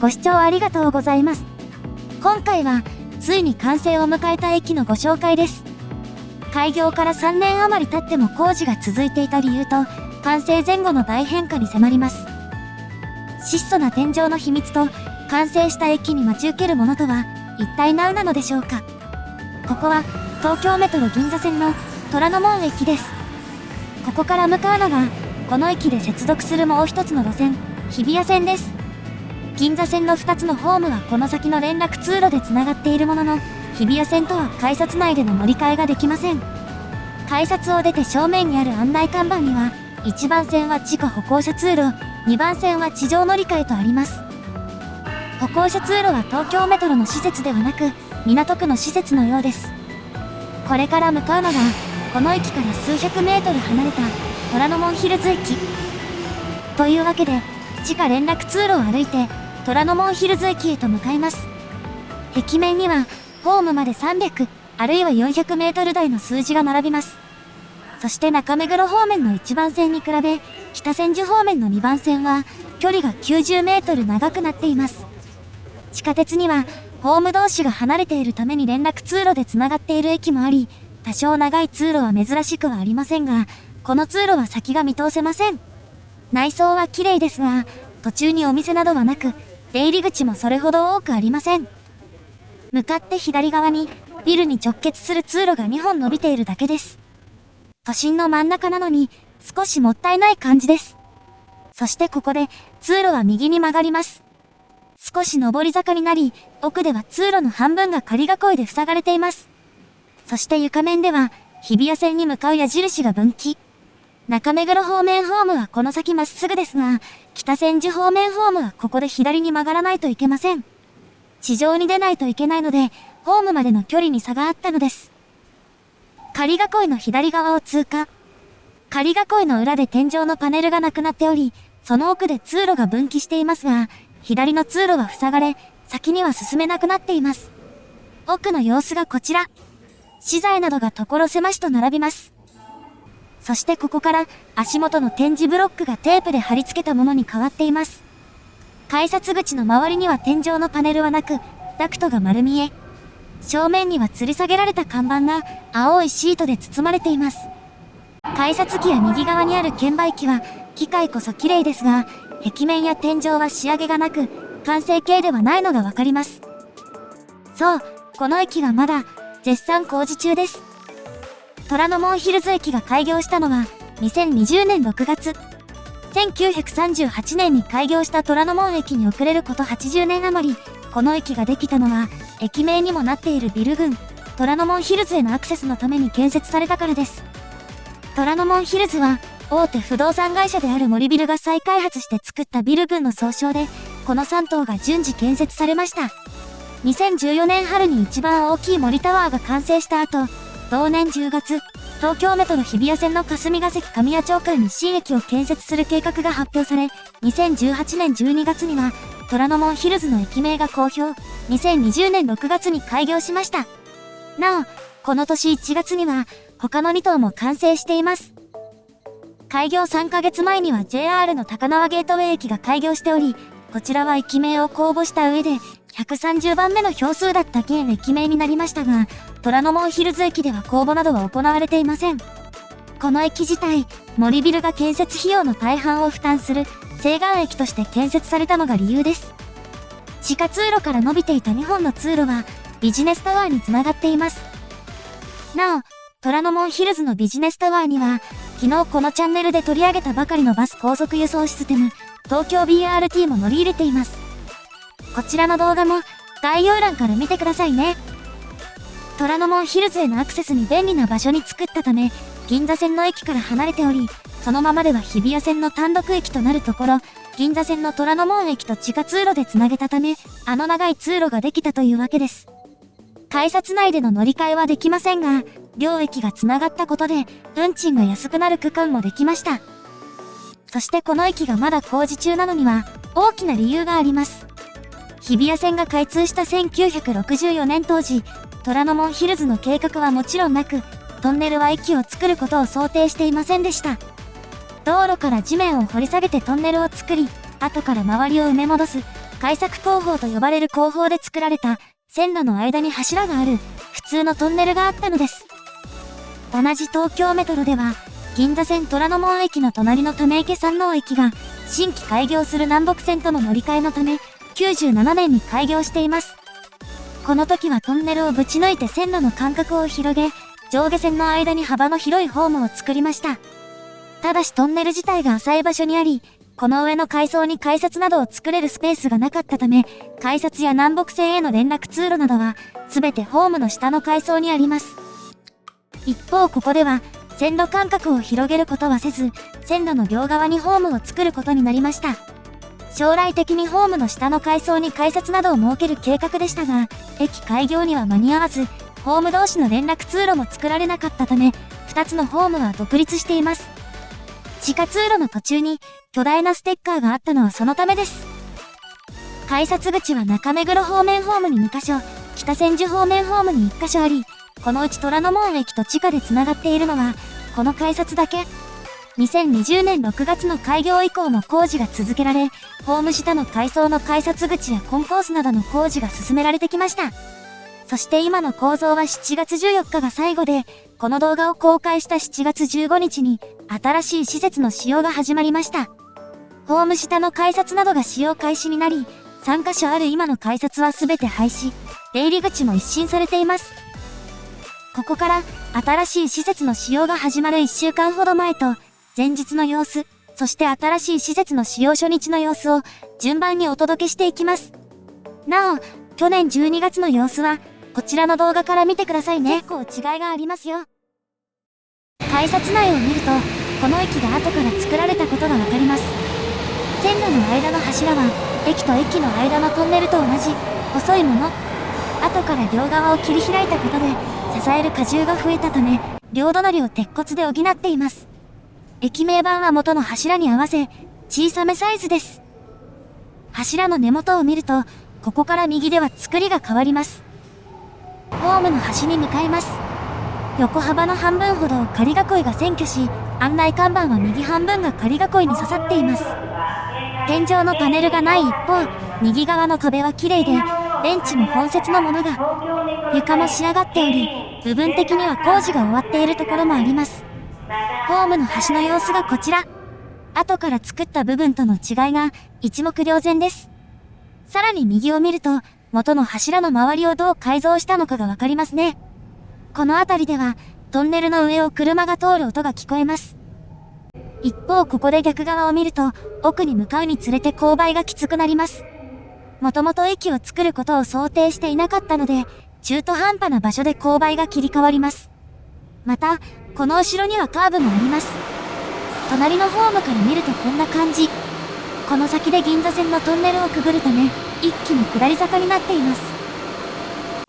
ご視聴ありがとうございます。今回は、ついに完成を迎えた駅のご紹介です。開業から3年余り経っても工事が続いていた理由と、完成前後の大変化に迫ります。質素な天井の秘密と、完成した駅に待ち受けるものとは、一体何なのでしょうか。ここは、東京メトロ銀座線の虎ノ門駅です。ここから向かうのが、この駅で接続するもう一つの路線、日比谷線です。銀座線の2つのホームはこの先の連絡通路でつながっているものの、日比谷線とは改札内での乗り換えができません。改札を出て正面にある案内看板には、1番線は地下歩行者通路、2番線は地上乗り換えとあります。歩行者通路は東京メトロの施設ではなく、港区の施設のようです。これから向かうのが、この駅から数百メートル離れた虎ノ門ヒルズ駅。というわけで、地下連絡通路を歩いて、虎ノ門ヒルズ駅へと向かいます。壁面には、ホームまで300、あるいは400メートル台の数字が並びます。そして中目黒方面の1番線に比べ、北千住方面の2番線は、距離が90メートル長くなっています。地下鉄には、ホーム同士が離れているために連絡通路でつながっている駅もあり、多少長い通路は珍しくはありませんが、この通路は先が見通せません。内装は綺麗ですが、途中にお店などはなく、出入り口もそれほど多くありません。向かって左側に、ビルに直結する通路が2本伸びているだけです。都心の真ん中なのに、少しもったいない感じです。そしてここで、通路は右に曲がります。少し上り坂になり、奥では通路の半分が仮囲いで塞がれています。そして床面では、日比谷線に向かう矢印が分岐。中目黒方面ホームはこの先まっすぐですが、北千住方面ホームはここで左に曲がらないといけません。地上に出ないといけないので、ホームまでの距離に差があったのです。仮囲いの左側を通過。仮囲いの裏で天井のパネルがなくなっており、その奥で通路が分岐していますが、左の通路は塞がれ、先には進めなくなっています。奥の様子がこちら。資材などが所狭しと並びます。そしてここから足元の展示ブロックがテープで貼り付けたものに変わっています。改札口の周りには天井のパネルはなく、ダクトが丸見え。正面には吊り下げられた看板が青いシートで包まれています。改札機や右側にある券売機は機械こそ綺麗ですが、壁面や天井は仕上げがなく、完成形ではないのがわかります。そう、この駅はまだ絶賛工事中です。虎ノ門ヒルズ駅が開業したのは2020年6月。1938年に開業した虎ノ門駅に遅れること80年余り、この駅ができたのは、駅名にもなっているビル群、虎ノ門ヒルズへのアクセスのために建設されたからです。虎ノ門ヒルズは、大手不動産会社である森ビルが再開発して作ったビル群の総称で、この3棟が順次建設されました。2014年春に一番大きい森タワーが完成した後、同年10月、東京メトロ日比谷線の霞ヶ関神谷町間に新駅を建設する計画が発表され、2018年12月には、虎ノ門ヒルズの駅名が公表、2020年6月に開業しました。なお、この年1月には、他の2棟も完成しています。開業3ヶ月前には JR の高輪ゲートウェイ駅が開業しており、こちらは駅名を公募した上で、130番目の票数だった現駅名になりましたが、虎ノ門ヒルズ駅では公募などは行われていません。この駅自体、森ビルが建設費用の大半を負担する、西岸駅として建設されたのが理由です。地下通路から伸びていた2本の通路は、ビジネスタワーにつながっています。なお、虎ノ門ヒルズのビジネスタワーには、昨日このチャンネルで取り上げたばかりのバス高速輸送システム、東京 BRT も乗り入れています。こちらの動画も概要欄から見てくださいね。虎ノ門ヒルズへのアクセスに便利な場所に作ったため、銀座線の駅から離れており、そのままでは日比谷線の単独駅となるところ、銀座線の虎ノ門駅と地下通路でつなげたため、あの長い通路ができたというわけです。改札内での乗り換えはできませんが、両駅がつながったことで、運賃が安くなる区間もできました。そしてこの駅がまだ工事中なのには、大きな理由があります。日比谷線が開通した1964年当時、虎ノ門ヒルズの計画はもちろんなく、トンネルは駅を作ることを想定していませんでした。道路から地面を掘り下げてトンネルを作り、後から周りを埋め戻す、開削工法と呼ばれる工法で作られた線路の間に柱がある普通のトンネルがあったのです。同じ東京メトロでは、銀座線虎ノ門駅の隣の溜池山王駅が新規開業する南北線との乗り換えのため、97年に開業しています。この時はトンネルをぶち抜いて線路の間隔を広げ、上下線の間に幅の広いホームを作りました。ただしトンネル自体が浅い場所にあり、この上の階層に改札などを作れるスペースがなかったため、改札や南北線への連絡通路などは、すべてホームの下の階層にあります。一方ここでは、線路間隔を広げることはせず、線路の両側にホームを作ることになりました。将来的にホームの下の階層に改札などを設ける計画でしたが、駅開業には間に合わず、ホーム同士の連絡通路も作られなかったため、2つのホームは独立しています。地下通路の途中に巨大なステッカーがあったのはそのためです。改札口は中目黒方面ホームに2カ所、北千住方面ホームに1カ所あり、このうち虎ノ門駅と地下で繋がっているのは、この改札だけ。2020年6月の開業以降も工事が続けられ、ホーム下の階層の改札口やコンコースなどの工事が進められてきました。そして今の構造は7月14日が最後で、この動画を公開した7月15日に、新しい施設の使用が始まりました。ホーム下の改札などが使用開始になり、3カ所ある今の改札はすべて廃止、出入り口も一新されています。ここから新しい施設の使用が始まる1週間ほど前と、前日の様子、そして新しい施設の使用初日の様子を順番にお届けしていきます。なお、去年12月の様子は、こちらの動画から見てくださいね。結構違いがありますよ。改札内を見ると、この駅が後から作られたことがわかります。線路の間の柱は、駅と駅の間のトンネルと同じ、細いもの。後から両側を切り開いたことで、支える荷重が増えたため、両隣を鉄骨で補っています。駅名板は元の柱に合わせ、小さめサイズです。柱の根元を見ると、ここから右では作りが変わります。ホームの端に向かいます。横幅の半分ほどを仮囲いが占拠し、案内看板は右半分が仮囲いに刺さっています。天井のパネルがない一方、右側の壁は綺麗で、ベンチも本節のものが、床も仕上がっており、部分的には工事が終わっているところもあります。ホームの端の様子がこちら。後から作った部分との違いが一目瞭然です。さらに右を見ると、元の柱の周りをどう改造したのかがわかりますね。この辺りでは、トンネルの上を車が通る音が聞こえます。一方ここで逆側を見ると、奥に向かうにつれて勾配がきつくなります。もともと駅を作ることを想定していなかったので、中途半端な場所で勾配が切り替わります。また、この後ろにはカーブもあります。隣のホームから見るとこんな感じ。この先で銀座線のトンネルをくぐるため、一気に下り坂になっています。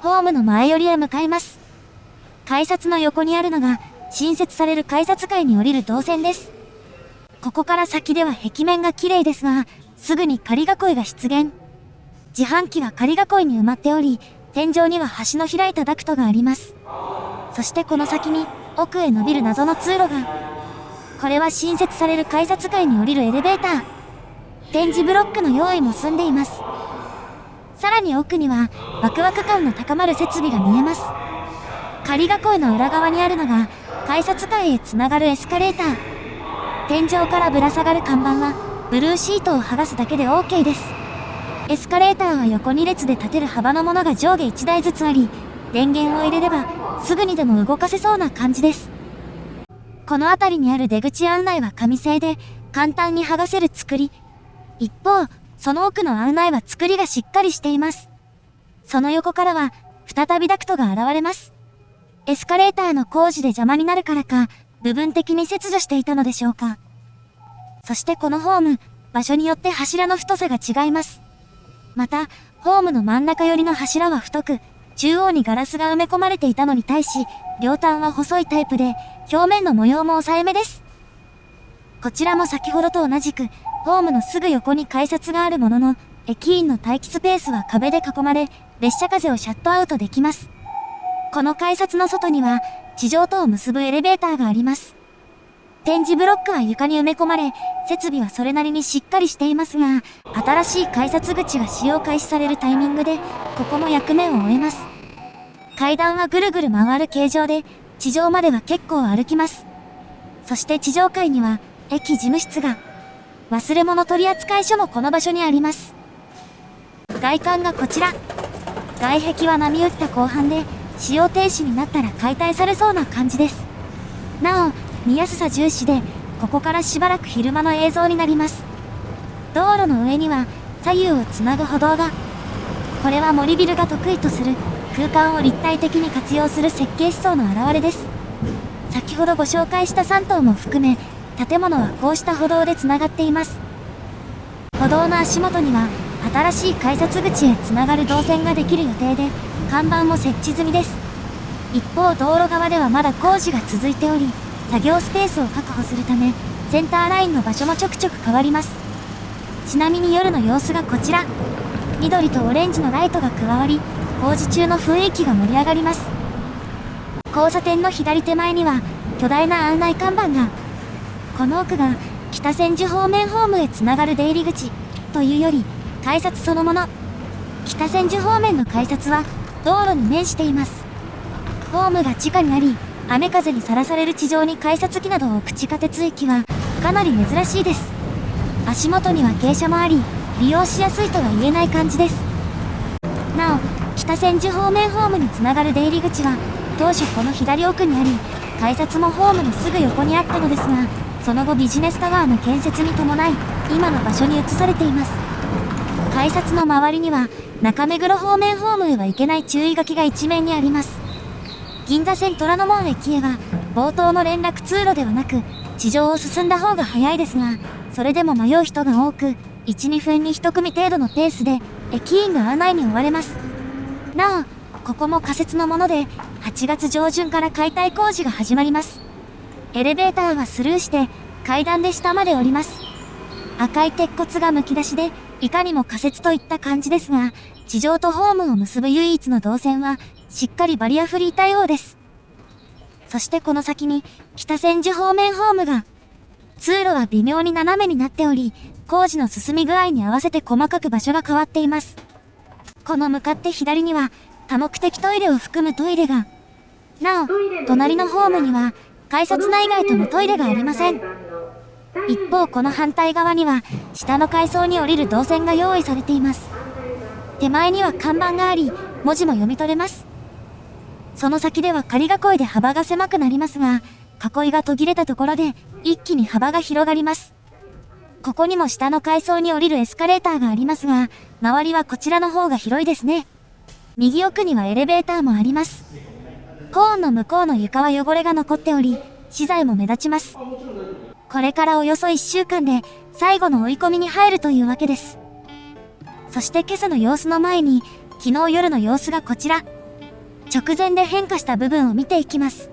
ホームの前寄りへ向かいます。改札の横にあるのが、新設される改札階に降りる動線です。ここから先では壁面が綺麗ですが、すぐに仮囲いが出現。自販機は仮囲いに埋まっており、天井には端の開いたダクトがあります。そしてこの先に、奥へ伸びる謎の通路が。これは新設される改札階に降りるエレベーター。展示ブロックの用意も済んでいます。さらに奥には、ワクワク感の高まる設備が見えます。仮囲いの裏側にあるのが、改札階へつながるエスカレーター。天井からぶら下がる看板は、ブルーシートを剥がすだけで OK です。エスカレーターは横2列で立てる幅のものが上下1台ずつあり、電源を入れれば、すぐにでも動かせそうな感じです。この辺りにある出口案内は紙製で、簡単に剥がせる作り。一方、その奥の案内は作りがしっかりしています。その横からは、再びダクトが現れます。エスカレーターの工事で邪魔になるからか、部分的に切除していたのでしょうか。そしてこのホーム、場所によって柱の太さが違います。また、ホームの真ん中寄りの柱は太く、中央にガラスが埋め込まれていたのに対し、両端は細いタイプで、表面の模様も抑えめです。こちらも先ほどと同じく、ホームのすぐ横に改札があるものの、駅員の待機スペースは壁で囲まれ、列車風をシャットアウトできます。この改札の外には、地上とを結ぶエレベーターがあります。展示ブロックは床に埋め込まれ、設備はそれなりにしっかりしていますが、新しい改札口が使用開始されるタイミングで、ここも役目を終えます。階段はぐるぐる回る形状で、地上までは結構歩きます。そして地上階には、駅事務室が、忘れ物取扱所もこの場所にあります。外観がこちら。外壁は波打った鋼板で、使用停止になったら解体されそうな感じです。なお、見やすさ重視で、ここからしばらく昼間の映像になります。道路の上には、左右をつなぐ歩道が。これは森ビルが得意とする、空間を立体的に活用する設計思想の表れです。先ほどご紹介した3棟も含め、建物はこうした歩道でつながっています。歩道の足元には、新しい改札口へつながる動線ができる予定で、看板も設置済みです。一方道路側ではまだ工事が続いており、作業スペースを確保するため、センターラインの場所もちょくちょく変わります。ちなみに夜の様子がこちら。緑とオレンジのライトが加わり、工事中の雰囲気が盛り上がります。交差点の左手前には、巨大な案内看板が。この奥が、北千住方面ホームへつながる出入り口、というより、改札そのもの。北千住方面の改札は、道路に面しています。ホームが地下にあり、雨風にさらされる地上に改札機などを置く地下鉄駅は、かなり珍しいです。足元には傾斜もあり、利用しやすいとは言えない感じです。なお、北千住方面ホームにつながる出入り口は、当初この左奥にあり、改札もホームのすぐ横にあったのですが、その後ビジネスタワーの建設に伴い、今の場所に移されています。改札の周りには、中目黒方面ホームへは行けない注意書きが一面にあります。銀座線虎ノ門駅へは、冒頭の連絡通路ではなく、地上を進んだ方が早いですが、それでも迷う人が多く、1、2分に1組程度のペースで、駅員が案内に追われます。なお、ここも仮設のもので、8月上旬から解体工事が始まります。エレベーターはスルーして、階段で下まで降ります。赤い鉄骨がむき出しで、いかにも仮設といった感じですが、地上とホームを結ぶ唯一の動線は、しっかりバリアフリー対応です。そしてこの先に、北千住方面ホームが、通路は微妙に斜めになっており、工事の進み具合に合わせて細かく場所が変わっています。この向かって左には、多目的トイレを含むトイレが。なお、隣のホームには、改札内外ともトイレがありません。一方この反対側には、下の階層に降りる動線が用意されています。手前には看板があり、文字も読み取れます。その先では仮囲いで幅が狭くなりますが、囲いが途切れたところで、一気に幅が広がります。ここにも下の階層に降りるエスカレーターがありますが、周りはこちらの方が広いですね。右奥にはエレベーターもあります。コーンの向こうの床は汚れが残っており、資材も目立ちます。これからおよそ1週間で、最後の追い込みに入るというわけです。そして今朝の様子の前に、昨日夜の様子がこちら。直前で変化した部分を見ていきます。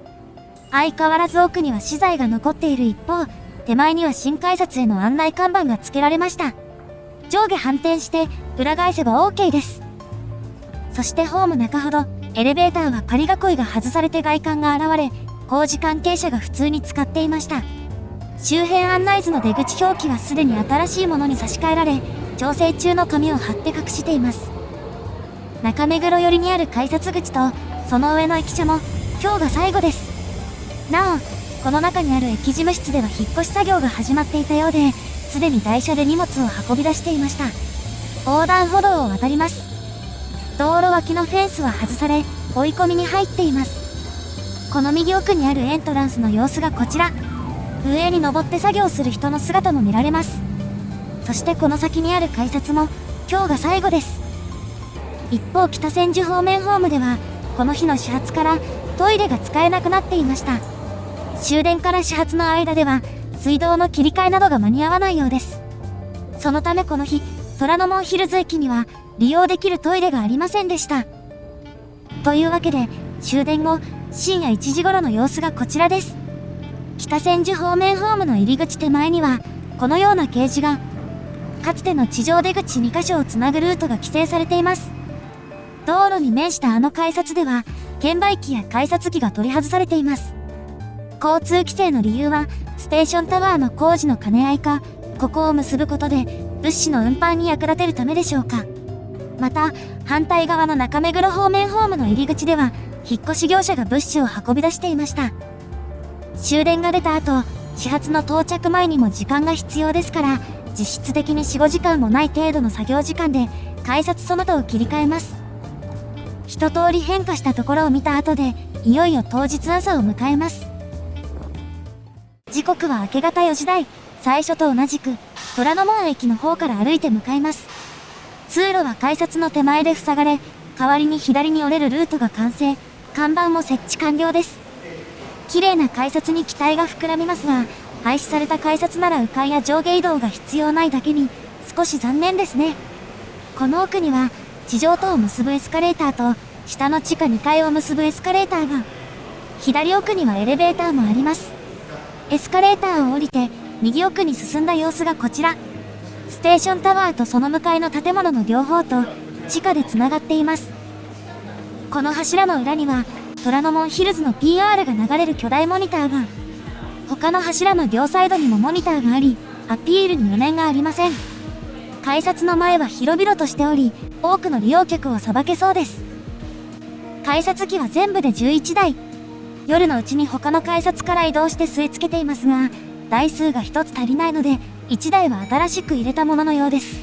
相変わらず奥には資材が残っている一方、手前には新改札への案内看板が付けられました。上下反転して裏返せば OK です。そしてホーム中ほど、エレベーターは仮囲いが外されて外観が現れ、工事関係者が普通に使っていました。周辺案内図の出口表記はすでに新しいものに差し替えられ、調整中の紙を貼って隠しています。中目黒寄りにある改札口と、その上の駅舎も、今日が最後です。なお、この中にある駅事務室では引っ越し作業が始まっていたようで、すでに台車で荷物を運び出していました。横断歩道を渡ります。道路脇のフェンスは外され、追い込みに入っています。この右奥にあるエントランスの様子がこちら。上に登って作業する人の姿も見られます。そしてこの先にある改札も、今日が最後です。一方北千住方面ホームでは、この日の始発からトイレが使えなくなっていました。終電から始発の間では、水道の切り替えなどが間に合わないようです。そのためこの日、虎ノ門ヒルズ駅には利用できるトイレがありませんでした。というわけで、終電後、深夜1時頃の様子がこちらです。北千住方面ホームの入り口手前には、このような掲示が、かつての地上出口2カ所をつなぐルートが規制されています。道路に面したあの改札では、券売機や改札機が取り外されています。交通規制の理由は、ステーションタワーの工事の兼ね合いか、ここを結ぶことで物資の運搬に役立てるためでしょうか。また、反対側の中目黒方面ホームの入り口では、引っ越し業者が物資を運び出していました。終電が出た後、始発の到着前にも時間が必要ですから、実質的に4、5時間もない程度の作業時間で、改札その他を切り替えます。一通り変化したところを見た後で、いよいよ当日朝を迎えます。時刻は明け方4時台、最初と同じく、虎ノ門駅の方から歩いて向かいます。通路は改札の手前で塞がれ、代わりに左に折れるルートが完成、看板も設置完了です。綺麗な改札に期待が膨らみますが、廃止された改札なら迂回や上下移動が必要ないだけに、少し残念ですね。この奥には、地上とを結ぶエスカレーターと、下の地下2階を結ぶエスカレーターが、左奥にはエレベーターもあります。エスカレーターを降りて、右奥に進んだ様子がこちら。ステーションタワーとその向かいの建物の両方と、地下でつながっています。この柱の裏には、虎ノ門ヒルズの PR が流れる巨大モニターが、他の柱の両サイドにもモニターがあり、アピールに余念がありません。改札の前は広々としており、多くの利用客をさばけそうです。改札機は全部で11台。夜のうちに他の改札から移動して据え付けていますが、台数が1つ足りないので、1台は新しく入れたもののようです。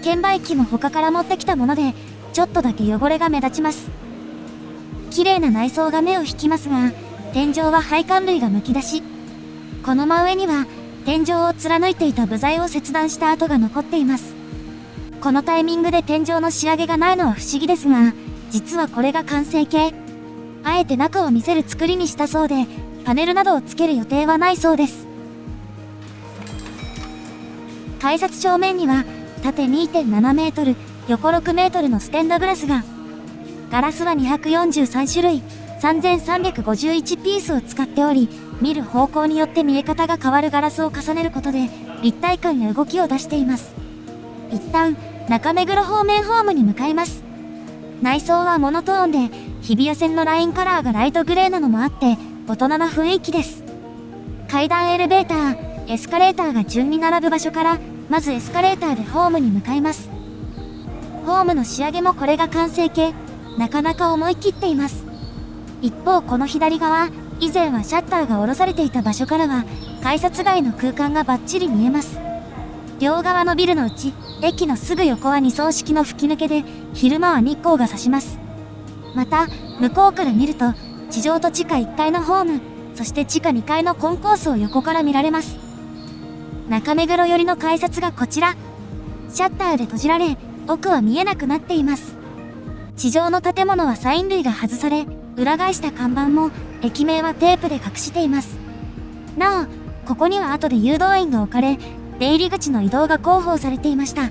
券売機も他から持ってきたもので、ちょっとだけ汚れが目立ちます。綺麗な内装が目を引きますが、天井は配管類が剥き出し、この真上には天井を貫いていた部材を切断した跡が残っています。このタイミングで天井の仕上げがないのは不思議ですが、実はこれが完成形。あえて中を見せる作りにしたそうで、パネルなどをつける予定はないそうです。改札正面には、縦 2.7 メートル、横6メートルのステンドグラスが、ガラスは243種類、3351ピースを使っており、見る方向によって見え方が変わるガラスを重ねることで、立体感や動きを出しています。一旦、中目黒方面ホームに向かいます。内装はモノトーンで、日比谷線のラインカラーがライトグレーなのもあって、大人な雰囲気です。階段エレベーター、エスカレーターが順に並ぶ場所から、まずエスカレーターでホームに向かいます。ホームの仕上げもこれが完成形、なかなか思い切っています。一方この左側、以前はシャッターが下ろされていた場所からは、改札外の空間がバッチリ見えます。両側のビルのうち、駅のすぐ横は2層式の吹き抜けで、昼間は日光が差します。また、向こうから見ると、地上と地下1階のホーム、そして地下2階のコンコースを横から見られます。中目黒寄りの改札がこちら。シャッターで閉じられ、奥は見えなくなっています。地上の建物はサイン類が外され、裏返した看板も、駅名はテープで隠しています。なお、ここには後で誘導員が置かれ、出入り口の移動が広報されていました。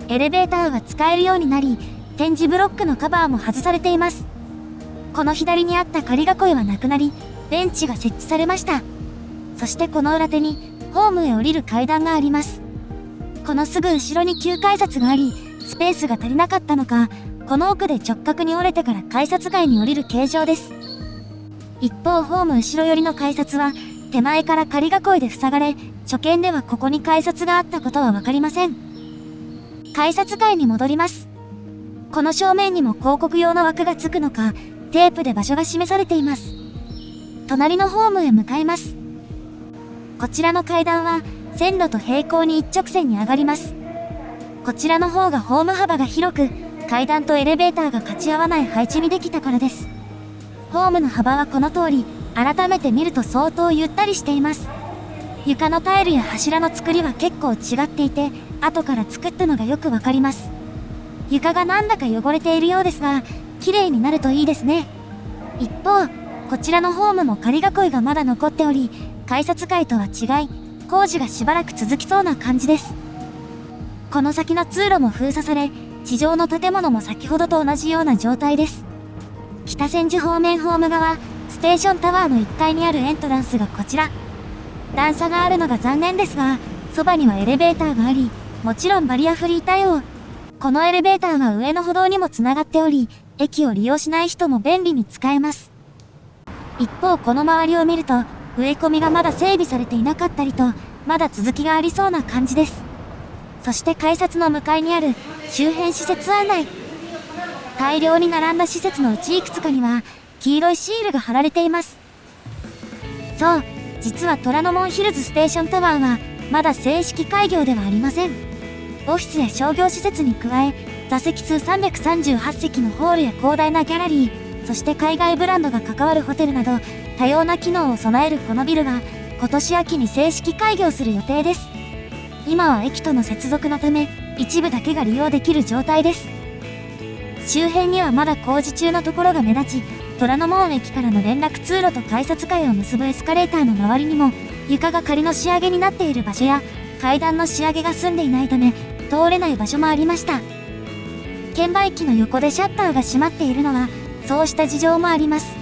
エレベーターは使えるようになり、展示ブロックのカバーも外されています。この左にあった仮囲いはなくなり、ベンチが設置されました。そしてこの裏手に、ホームへ降りる階段があります。このすぐ後ろに急改札があり、スペースが足りなかったのか、この奥で直角に折れてから改札外に降りる形状です。一方ホーム後ろ寄りの改札は、手前から仮囲いで塞がれ、初見ではここに改札があったことはわかりません。改札外に戻ります。この正面にも広告用の枠がつくのか、テープで場所が示されています。隣のホームへ向かいます。こちらの階段は、線路と平行に一直線に上がります。こちらの方がホーム幅が広く、階段とエレベーターが勝ち合わない配置にできたからです。ホームの幅はこの通り、改めて見ると相当ゆったりしています。床のタイルや柱の作りは結構違っていて、後から作ったのがよくわかります。床がなんだか汚れているようですが、綺麗になるといいですね。一方、こちらのホームも仮囲いがまだ残っており、改札外とは違い、工事がしばらく続きそうな感じです。この先の通路も封鎖され、地上の建物も先ほどと同じような状態です。北千住方面ホーム側、ステーションタワーの1階にあるエントランスがこちら。段差があるのが残念ですが、そばにはエレベーターがあり、もちろんバリアフリー対応。このエレベーターは上の歩道にもつながっており、駅を利用しない人も便利に使えます。一方この周りを見ると、植え込みがまだ整備されていなかったりと、まだ続きがありそうな感じです。そして改札の向かいにある周辺施設案内。大量に並んだ施設のうちいくつかには黄色いシールが貼られています。そう、実は虎ノ門ヒルズステーションタワーはまだ正式開業ではありません。オフィスや商業施設に加え、座席数338席のホールや広大なギャラリー、そして海外ブランドが関わるホテルなど多様な機能を備えるこのビルが今年秋に正式開業する予定です。今は駅との接続のため一部だけが利用できる状態です。周辺にはまだ工事中のところが目立ち、虎ノ門駅からの連絡通路と改札階を結ぶエスカレーターの周りにも床が仮の仕上げになっている場所や階段の仕上げが済んでいないため通れない場所もありました。券売機の横でシャッターが閉まっているのはそうした事情もあります。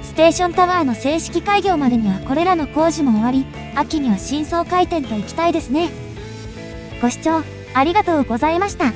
ステーションタワーの正式開業までにはこれらの工事も終わり、秋には新装開店と行きたいですね。ご視聴ありがとうございました。